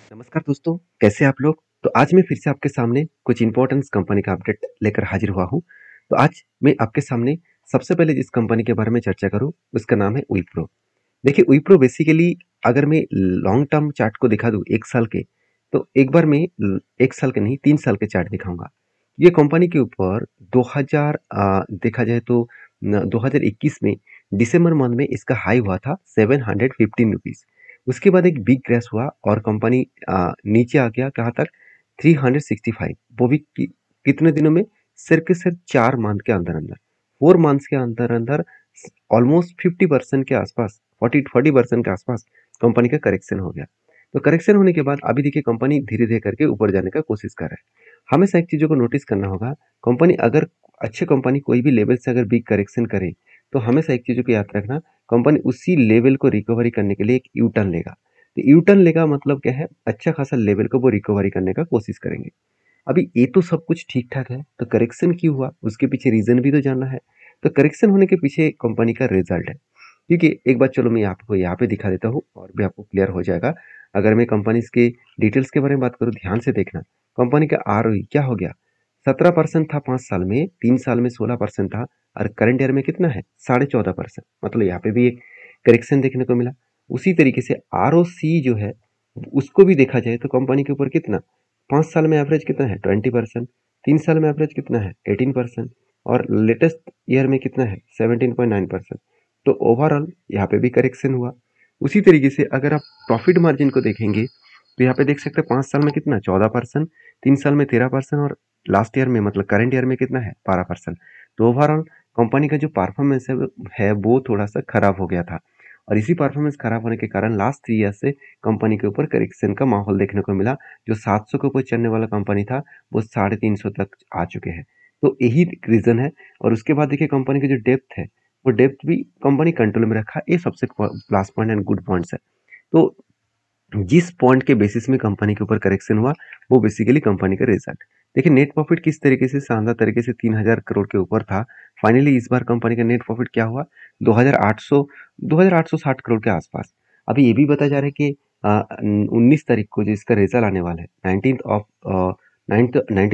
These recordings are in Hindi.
नमस्कार दोस्तों, कैसे आप लोग? तो आज मैं फिर से आपके सामने कुछ इम्पोर्टेंस कंपनी का अपडेट लेकर हाजिर हुआ हूँ। तो आज मैं आपके सामने सबसे पहले जिस कंपनी के बारे में चर्चा करूँ, उसका नाम है विप्रो। देखिए विप्रो बेसिकली अगर मैं लॉन्ग टर्म चार्ट को दिखा दूँ 1 साल के, तो एक बार मैं 1 साल के नहीं 3 साल के चार्ट दिखाऊँगा। ये कंपनी के ऊपर 2000 देखा जाए तो 2021 में दिसंबर मंथ में इसका हाई हुआ था 715 रुपीज़। उसके बाद एक बिग क्रैश हुआ और कंपनी नीचे आ गया कहाँ तक 365, वो भी कितने दिनों में? सिर्फ के सिर्फ 4 मंथ के अंदर अंदर 4 मंथ्स के अंदर अंदर ऑलमोस्ट 50% के आसपास 40% के आसपास कंपनी का करेक्शन हो गया। तो करेक्शन होने के बाद अभी देखिए कंपनी धीरे धीरे करके ऊपर जाने का कोशिश कर रहा है। हमेशा एक चीज़ों को नोटिस करना होगा, कंपनी अगर अच्छे कंपनी कोई भी लेवल से अगर बिग करेक्शन करे, तो हमेशा एक चीज़ों को याद रखना, कंपनी उसी लेवल को रिकवरी करने के लिए एक यू टर्न लेगा। तो यू टर्न लेगा मतलब क्या है? अच्छा खासा लेवल को वो रिकवरी करने का कोशिश करेंगे। अभी ये तो सब कुछ ठीक-ठाक है, तो करेक्शन क्यों हुआ? उसके पीछे रीज़न भी तो जानना है। तो करेक्शन होने के पीछे कंपनी का रिज़ल्ट है। क्योंकि एक बार चलो मैं आपको यहाँ पे दिखा देता हूँ और भी आपको क्लियर हो जाएगा। अगर मैं कंपनीज़ के डिटेल्स के बारे में बात करूँ, ध्यान से देखना। कंपनी का आरओई क्या हो गया? 17% था 5 साल में, 3 साल में 16% था और करंट ईयर में कितना है? 14.5%। मतलब यहाँ पे भी एक करेक्शन देखने को मिला। उसी तरीके से आरओसी जो है, उसको भी देखा जाए तो कंपनी के ऊपर कितना 5 साल में एवरेज कितना है? 20%। 3 साल में एवरेज कितना है? 18% और लेटेस्ट ईयर में कितना है? 17.9%। तो ओवरऑल यहाँ पे भी करेक्शन हुआ। उसी तरीके से अगर आप प्रॉफिट मार्जिन को देखेंगे, तो यहाँ पे देख सकते हैं 5 साल में कितना 14%, 3 साल में 13% और लास्ट ईयर में मतलब करंट ईयर में कितना है 12%। तो ओवरऑल कंपनी का जो परफॉर्मेंस है वो थोड़ा सा खराब हो गया था और इसी परफॉर्मेंस खराब होने के कारण लास्ट 3 ईयर से कंपनी के ऊपर करेक्शन का माहौल देखने को मिला। जो 700 के ऊपर चलने वाला कंपनी था वो 350 तक आ चुके हैं। तो यही रीजन है और उसके बाद देखिए कंपनी की जो डेप्थ है, वो डेप्थ भी कंपनी कंट्रोल में रखा। ये सबसे plus point and good points है। तो जिस पॉइंट के बेसिस में कंपनी के ऊपर करेक्शन हुआ, वो बेसिकली कंपनी का रिजल्ट। देखिए नेट प्रॉफिट किस तरीके से शानदार तरीके से 3000 करोड़ के ऊपर था। फाइनली इस बार कंपनी का नेट प्रॉफिट क्या हुआ? 2860 करोड़ के आसपास। अभी ये भी बताया जा रहा है कि 19 तारीख को जो इसका रिजल्ट आने वाला है, 19th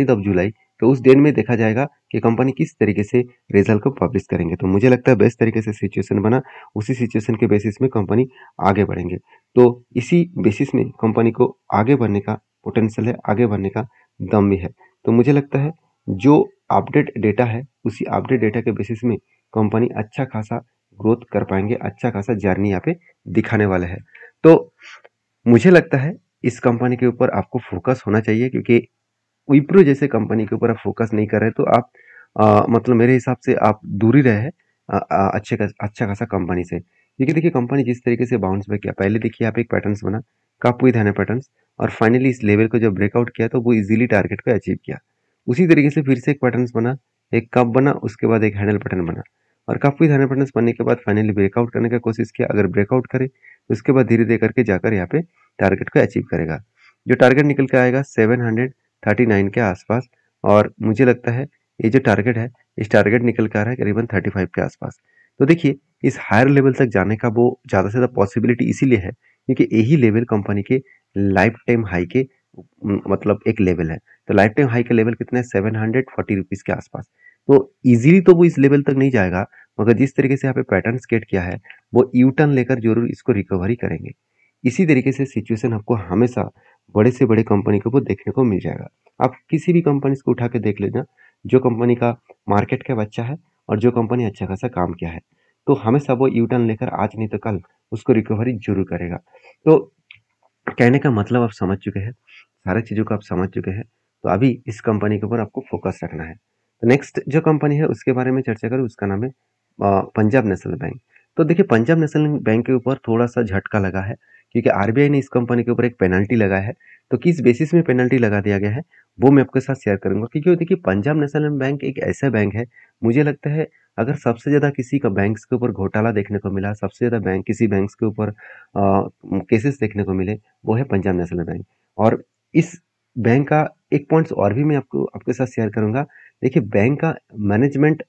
ऑफ जुलाई, तो उस दिन में देखा जाएगा कि कंपनी किस तरीके से रिजल्ट को पब्लिश करेंगे। तो मुझे लगता है बेस्ट तरीके से सिचुएशन बना, उसी सिचुएशन के बेसिस में कंपनी आगे बढ़ेंगे। तो इसी बेसिस में कंपनी को आगे बढ़ने का पोटेंशियल है, आगे बढ़ने का दम भी है। तो मुझे लगता है जो अपडेट डेटा है, उसी अपडेट डेटा के बेसिस में कंपनी अच्छा खासा ग्रोथ कर पाएंगे, अच्छा खासा जर्नी यहाँ पे दिखाने वाले हैं। तो मुझे लगता है इस कंपनी के ऊपर आपको फोकस होना चाहिए, क्योंकि विप्रो जैसे कंपनी के ऊपर आप फोकस नहीं कर रहे तो आप मतलब मेरे हिसाब से आप दूर ही रहे अच्छा खासा कंपनी से। क्योंकि देखिए कंपनी जिस तरीके से बाउंस बैक किया, पहले देखिए यहाँ पे एक पैटर्न्स बना, कप विद हैंड पैटर्न्स, और फाइनली इस लेवल को जब ब्रेकआउट किया तो वो इजीली टारगेट को अचीव किया। उसी तरीके से फिर से एक पैटर्न्स बना, एक कप बना, उसके बाद एक हैंडल पैटर्न बना और कप विद हैंडल पैटर्न्स बनने के बाद फाइनली ब्रेकआउट करने का कोशिश किया। अगर ब्रेकआउट करे तो उसके बाद धीरे धीरे करके जाकर यहाँ पे टारगेट को अचीव करेगा। जो टारगेट निकल के आएगा 739 के आसपास, और मुझे लगता है ये जो टारगेट है, इस टारगेट निकल के आ रहा है करीबन 35 के आसपास। तो देखिए इस हायर लेवल तक जाने का वो ज़्यादा से ज़्यादा पॉसिबिलिटी इसीलिए है क्योंकि यही लेवल कंपनी के लाइफ टाइम हाई के मतलब एक लेवल है। तो लाइफ टाइम हाई का लेवल कितना है? 740 रुपीज़ के आसपास। तो इजीली तो वो इस लेवल तक नहीं जाएगा, मगर जिस तरीके से यहाँ पे पैटर्न स्केट किया है, वो यू टर्न लेकर जरूर इसको रिकवरी करेंगे। इसी तरीके से सिचुएशन आपको हमेशा बड़े से बड़े कंपनी के ऊपर देखने को मिल जाएगा। आप किसी भी कंपनी को उठा के देख लेना, जो कंपनी का मार्केट कैप अच्छा है और जो कंपनी अच्छा खासा काम किया है, तो हमेशा वो यू टर्न लेकर आज नहीं तो कल उसको रिकवरी जरूर करेगा। तो कहने का मतलब आप समझ चुके हैं, सारी चीज़ों को आप समझ चुके हैं। तो अभी इस कंपनी के ऊपर आपको फोकस रखना है। तो नेक्स्ट जो कंपनी है उसके बारे में चर्चा करूँ, उसका नाम है पंजाब नेशनल बैंक। तो देखिए पंजाब नेशनल बैंक के ऊपर थोड़ा सा झटका लगा है क्योंकि आरबीआई ने इस कंपनी के ऊपर एक पेनल्टी लगाया है। तो किस बेसिस में पेनल्टी लगा दिया गया है वो मैं आपके साथ शेयर करूंगा, क्योंकि देखिए पंजाब नेशनल बैंक एक ऐसा बैंक है, मुझे लगता है अगर सबसे ज़्यादा किसी का बैंक्स के ऊपर घोटाला देखने को मिला, सबसे ज़्यादा बैंक किसी बैंक्स के ऊपर केसेस देखने को मिले, वो है पंजाब नेशनल बैंक। और इस बैंक का एक पॉइंट्स और भी मैं आपको आपके साथ शेयर करूंगा। देखिए बैंक का मैनेजमेंट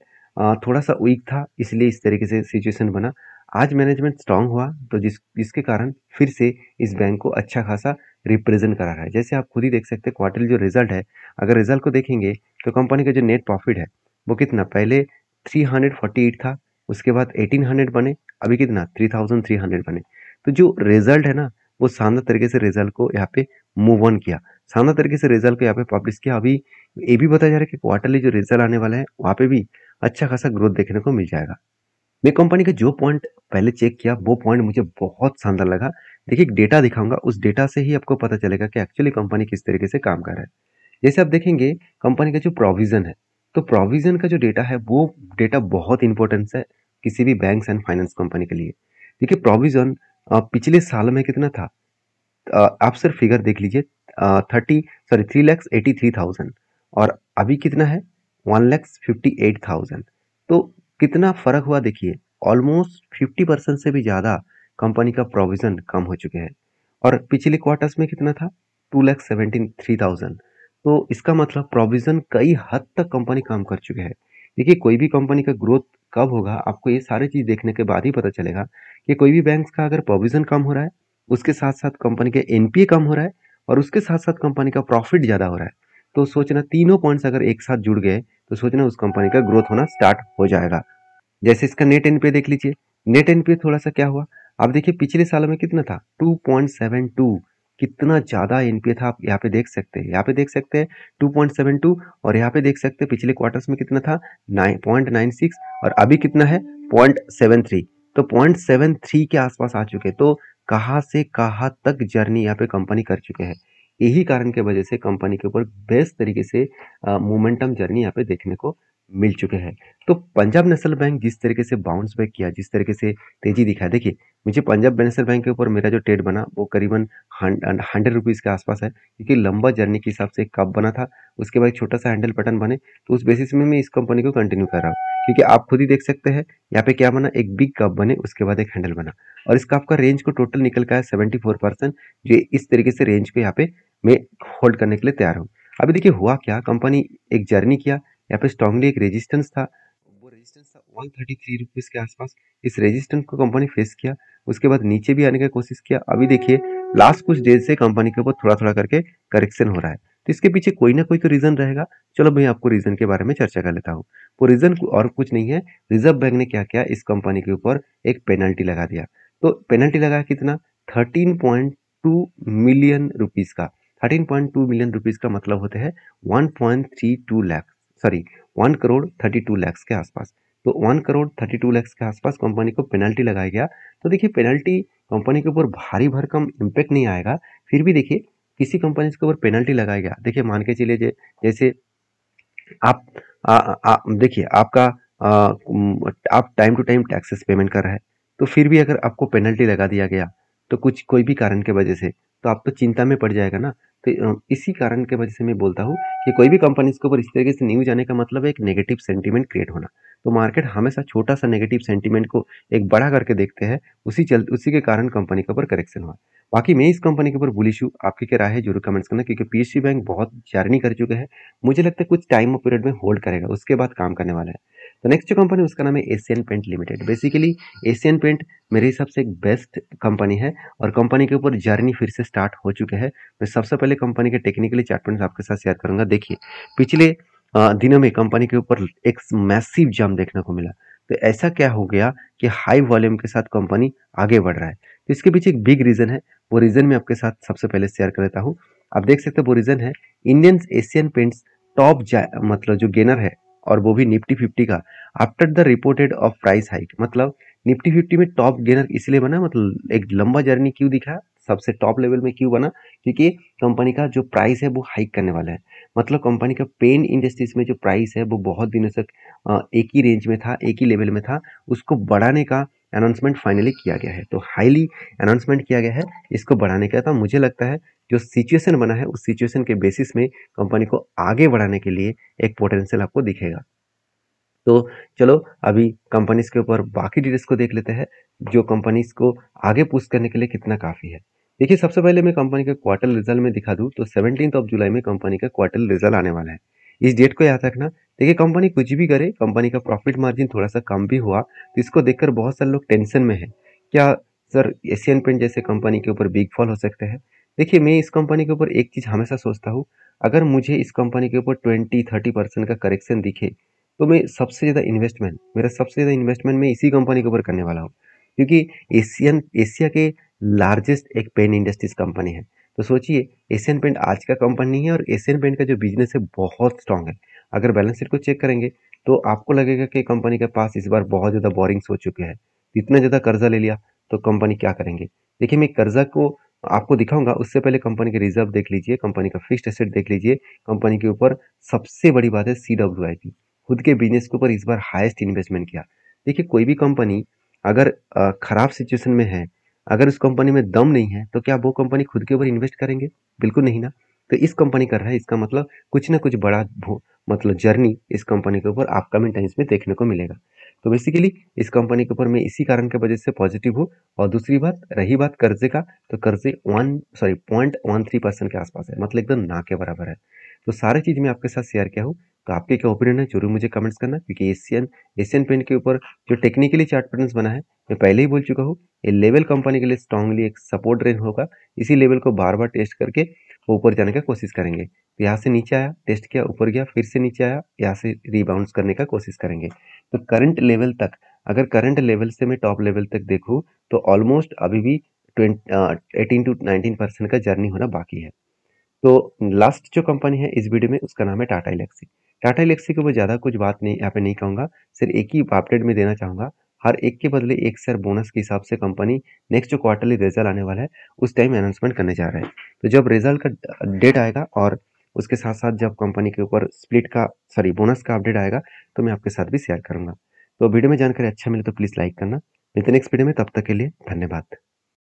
थोड़ा सा वीक था, इसलिए इस तरीके से सिचुएशन बना। आज मैनेजमेंट स्ट्रांग हुआ तो जिसके कारण फिर से इस बैंक को अच्छा खासा रिप्रेजेंट करा रहा है। जैसे आप खुद ही देख सकते हैं क्वार्टरली जो रिजल्ट है, अगर रिजल्ट को देखेंगे तो कंपनी का जो नेट प्रॉफिट है वो कितना, पहले 348 था, उसके बाद 1800 बने, अभी कितना 3300 बने। तो जो रिजल्ट है ना वो शानदार तरीके से रिजल्ट को यहाँ पे मूव ऑन किया, शानदार तरीके से रिजल्ट को यहाँ पे पब्लिश किया। अभी ये भी बताया जा रहा है कि क्वार्टरली जो रिजल्ट आने वाला है वहाँ पे भी अच्छा खासा ग्रोथ देखने को मिल जाएगा। मैं कंपनी का जो पॉइंट पहले चेक किया वो पॉइंट मुझे बहुत शानदार लगा। देखिए एक डेटा दिखाऊंगा, उस डेटा से ही आपको पता चलेगा कि एक्चुअली कंपनी किस तरीके से काम कर रहा है। जैसे आप देखेंगे कंपनी का जो प्रोविजन है, तो प्रोविजन का जो डेटा है वो डेटा बहुत इंपॉर्टेंस है किसी भी बैंक्स एंड फाइनेंस कंपनी के लिए। देखिए प्रोविजन पिछले साल में कितना था, आप सिर्फ फिगर देख लीजिए, 3,83,000 और अभी कितना है 1,58,000। तो कितना फर्क हुआ देखिए, ऑलमोस्ट 50% से भी ज़्यादा कंपनी का प्रोविजन कम हो चुके हैं। और पिछले क्वार्टर्स में कितना था 2,73,000। तो इसका मतलब प्रोविजन कई हद तक कंपनी काम कर चुके हैं। देखिए कोई भी कंपनी का ग्रोथ कब होगा आपको ये सारी चीज़ देखने के बाद ही पता चलेगा कि कोई भी बैंक का अगर प्रोविजन कम हो रहा है, उसके साथ साथ कंपनी के एनपीए कम हो रहा है और उसके साथ साथ कंपनी का प्रॉफिट ज़्यादा हो रहा है, तो सोचना तीनों पॉइंट्स अगर एक साथ जुड़ गए तो सोचना उस कंपनी का ग्रोथ होना स्टार्ट हो जाएगा। जैसे इसका नेट एनपीए देख लीजिए, नेट एनपीए थोड़ा सा क्या हुआ, आप देखिए पिछले साल में कितना था 2.72, कितना ज़्यादा एनपीए था, आप यहाँ पे देख सकते हैं, यहाँ पे देख सकते हैं 2.72, और यहाँ पे देख सकते हैं पिछले क्वार्टर्स में कितना था 9.96 और अभी कितना है 0.73। तो 0.73 के आसपास आ चुके, तो कहाँ से कहाँ तक जर्नी यहाँ पे कंपनी कर चुके हैं। यही कारण के वजह से कंपनी के ऊपर बेस्ट तरीके से मोमेंटम जर्नी यहाँ पे देखने को मिल चुके हैं। तो पंजाब नेशनल बैंक जिस तरीके से बाउंस बैक किया, जिस तरीके से तेजी दिखाया, देखिए मुझे पंजाब नेशनल बैंक के ऊपर मेरा जो ट्रेड बना वो करीबन 100 रुपीज़ के आसपास है, क्योंकि लंबा जर्नी के हिसाब से कब बना था, उसके बाद छोटा सा हैंडल पैटर्न बने, तो उस बेसिस में मैं इस कंपनी को कंटिन्यू कर रहा हूँ। क्योंकि आप खुद ही देख सकते हैं यहाँ पे क्या बना, एक बिग कप बने, उसके बाद एक हैंडल बना, और इसका आपका रेंज को टोटल निकल का है 74%, जो इस तरीके से रेंज को यहाँ पे मैं होल्ड करने के लिए तैयार हूँ। अभी देखिए हुआ क्या, कंपनी एक जर्नी किया, यहाँ पे स्ट्रांगली एक रेजिस्टेंस था, वो रेजिस्टेंस था 133 रुपीज़ के आसपास। इस रेजिस्टेंस को कंपनी फेस किया, उसके बाद नीचे भी आने की कोशिश किया। अभी देखिए लास्ट कुछ डेज से कंपनी के ऊपर थोड़ा थोड़ा करके करेक्शन हो रहा है, तो इसके पीछे कोई ना कोई तो रीजन रहेगा। चलो मैं आपको रीजन के बारे में चर्चा कर लेता हूँ। वो रीजन और कुछ नहीं है, रिजर्व बैंक ने क्या किया, इस कंपनी के ऊपर एक पेनल्टी लगा दिया। तो पेनल्टी लगाया कितना, 13.2 मिलियन रुपीज़ का। 13.2 मिलियन रुपीज़ का मतलब होते हैं 1.32 लाख, सॉरी 1 करोड़ 32 लाख के आसपास। तो 1 करोड़ 32 लाख के आसपास कंपनी को पेनल्टी लगाया गया। तो देखिए पेनल्टी कंपनी के ऊपर भारी भरकम इम्पैक्ट नहीं आएगा, फिर भी देखिए किसी कंपनी के ऊपर पेनल्टी लगाया गया, देखिए मान के चलिए जैसे आप देखिए आपका आप time to time taxes payment कर रहे हैं, तो फिर भी अगर आपको पेनल्टी लगा दिया गया तो कुछ कोई भी कारण के वजह से, तो आप तो चिंता में पड़ जाएगा ना। तो इसी कारण के वजह से मैं बोलता हूँ कि कोई भी कंपनी के ऊपर इस तरीके से न्यूज आने का मतलब है एक नेगेटिव सेंटीमेंट क्रिएट होना। तो मार्केट हमेशा छोटा सा नेगेटिव सेंटीमेंट को एक बड़ा करके देखते हैं, उसी के कारण कंपनी के ऊपर करेक्शन हुआ। बाकी मैं इस कंपनी के ऊपर बुलिश हूँ, आपकी क्या राय है जरूर कमेंट्स करना, क्योंकि पीएसयू बैंक बहुत जर्नी कर चुके हैं, मुझे लगता है कुछ टाइम और पीरियड में होल्ड करेगा, उसके बाद काम करने वाला है। तो नेक्स्ट जो कंपनी उसका नाम है Asian Paint Limited. Basically Asian Paint मेरे हिसाब से एक बेस्ट कंपनी है, और कंपनी के ऊपर जर्नी फिर से स्टार्ट हो चुके हैं। मैं सबसे पहले कंपनी के टेक्निकली चार्ट पॉइंट्स आपके साथ शेयर करूंगा। देखिए पिछले दिनों में कंपनी के ऊपर एक मैसिव जंप देखने को मिला, तो ऐसा क्या हो गया कि हाई वॉल्यूम के साथ कंपनी आगे बढ़ रहा है। तो इसके पीछे एक बिग रीजन है, वो रीजन मैं आपके साथ सबसे पहले शेयर कर लेता हूँ। आप देख सकते हैं वो रीजन है इंडियन एशियन पेंट्स टॉप मतलब जो गेनर है, और वो भी निफ्टी 50 का, after the reported of price hike. मतलब निफ्टी 50 में टॉप गेनर इसलिए बना, मतलब एक लंबा जर्नी क्यों दिखा, सबसे टॉप लेवल में क्यों बना, क्योंकि कंपनी का जो प्राइस है वो हाइक करने वाला है। मतलब कंपनी का पेन इंडस्ट्रीज में जो प्राइस है वो बहुत दिनों तक एक ही रेंज में था, एक ही लेवल में था, उसको बढ़ाने का अनाउंसमेंट फाइनली किया गया है। तो हाईली अनाउंसमेंट किया गया है इसको बढ़ाने का। तो मुझे लगता है जो सिचुएशन बना है उस सिचुएशन के बेसिस में कंपनी को आगे बढ़ाने के लिए एक पोटेंशियल आपको दिखेगा। तो चलो अभी कंपनीज के ऊपर बाकी डिटेल्स को देख लेते हैं, जो कंपनीज को आगे पुश करने के लिए कितना काफ़ी है। देखिए सबसे पहले मैं कंपनी का क्वार्टर रिजल्ट में दिखा दूं तो 17 जुलाई में कंपनी का क्वार्टर रिजल्ट आने वाला है। इस डेट को याद रखना। देखिए कंपनी कुछ भी करे, कंपनी का प्रॉफिट मार्जिन थोड़ा सा कम भी हुआ तो इसको देखकर बहुत सारे लोग टेंशन में है, क्या सर एशियन पेंट जैसे कंपनी के ऊपर बिग फॉल हो सकते हैं। देखिए, मैं इस कंपनी के ऊपर एक चीज़ हमेशा सोचता हूँ, अगर मुझे इस कंपनी के ऊपर 20-30% का करेक्शन दिखे, तो मैं सबसे ज़्यादा इन्वेस्टमेंट मेरा सबसे ज़्यादा इन्वेस्टमेंट मैं इसी कंपनी के ऊपर करने वाला हूँ। क्योंकि एशिया के लार्जेस्ट एक पेंट इंडस्ट्रीज कंपनी है। तो सोचिए, एशियन पेंट आज का कंपनी है और एशियन पेंट का जो बिजनेस है बहुत स्ट्रांग है। अगर बैलेंस शीट को चेक करेंगे तो आपको लगेगा कि कंपनी के पास इस बार बहुत ज़्यादा बोरिंग्स हो चुके हैं। इतना ज़्यादा कर्जा ले लिया तो कंपनी क्या करेंगे? देखिए, मैं कर्जा को आपको दिखाऊंगा, उससे पहले कंपनी के रिजर्व देख लीजिए, कंपनी का फिक्स्ड एसेट देख लीजिए। कंपनी के ऊपर सबसे बड़ी बात है CWIP, खुद के बिजनेस के ऊपर इस बार हाईएस्ट इन्वेस्टमेंट किया। देखिए, कोई भी कंपनी अगर खराब सिचुएशन में है, अगर उस कंपनी में दम नहीं है, तो क्या वो कंपनी खुद के ऊपर इन्वेस्ट करेंगे? बिल्कुल नहीं ना। तो इस कंपनी कर रहा है, इसका मतलब कुछ ना कुछ बड़ा मतलब जर्नी इस कंपनी के ऊपर अपकमिंग टाइम्स में देखने को मिलेगा। तो बेसिकली इस कंपनी के ऊपर मैं इसी कारण की वजह से पॉजिटिव हूँ। और दूसरी बात, रही बात कर्जे का, तो कर्जे 0.13% के आसपास है, मतलब एकदम ना के बराबर है। तो सारी चीज़ मैं आपके साथ शेयर किया हूँ। तो आपके क्या ओपिनियन है, जरूर मुझे कमेंट्स करना, क्योंकि एशियन एशियन पेंट के ऊपर जो टेक्निकली चार्ट पैटर्न्स बना है, मैं पहले ही बोल चुका हूँ, ये लेवल कंपनी के लिए स्ट्रांगली एक सपोर्ट रेंज होगा। इसी लेवल को बार बार टेस्ट करके वो ऊपर जाने का कोशिश करेंगे। तो यहाँ से नीचे आया, टेस्ट किया, ऊपर गया, फिर से नीचे आया, यहाँ से रिबाउंड्स करने का कोशिश करेंगे। तो करंट लेवल तक, अगर करंट लेवल से मैं टॉप लेवल तक देखूँ, तो ऑलमोस्ट अभी भी 18 to 19% का जर्नी होना बाकी है। तो लास्ट जो कंपनी है इस वीडियो में, उसका नाम है टाटा इलेक्सी। टाटा इलेक्सी के ऊपर ज़्यादा कुछ बात नहीं यहाँ पे नहीं कहूँगा, सिर्फ एक ही अपडेट में देना चाहूँगा। हर एक के बदले एक शेयर बोनस के हिसाब से कंपनी नेक्स्ट जो क्वार्टरली रिजल्ट आने वाला है उस टाइम अनाउंसमेंट करने जा रहा है। तो जब रिजल्ट का डेट आएगा और उसके साथ साथ जब कंपनी के ऊपर स्प्लिट का बोनस का अपडेट आएगा, तो मैं आपके साथ भी शेयर करूँगा। तो वीडियो में जानकारी अच्छा मिले तो प्लीज़ लाइक करना। मिलते हैं नेक्स्ट वीडियो में, तब तक के लिए धन्यवाद।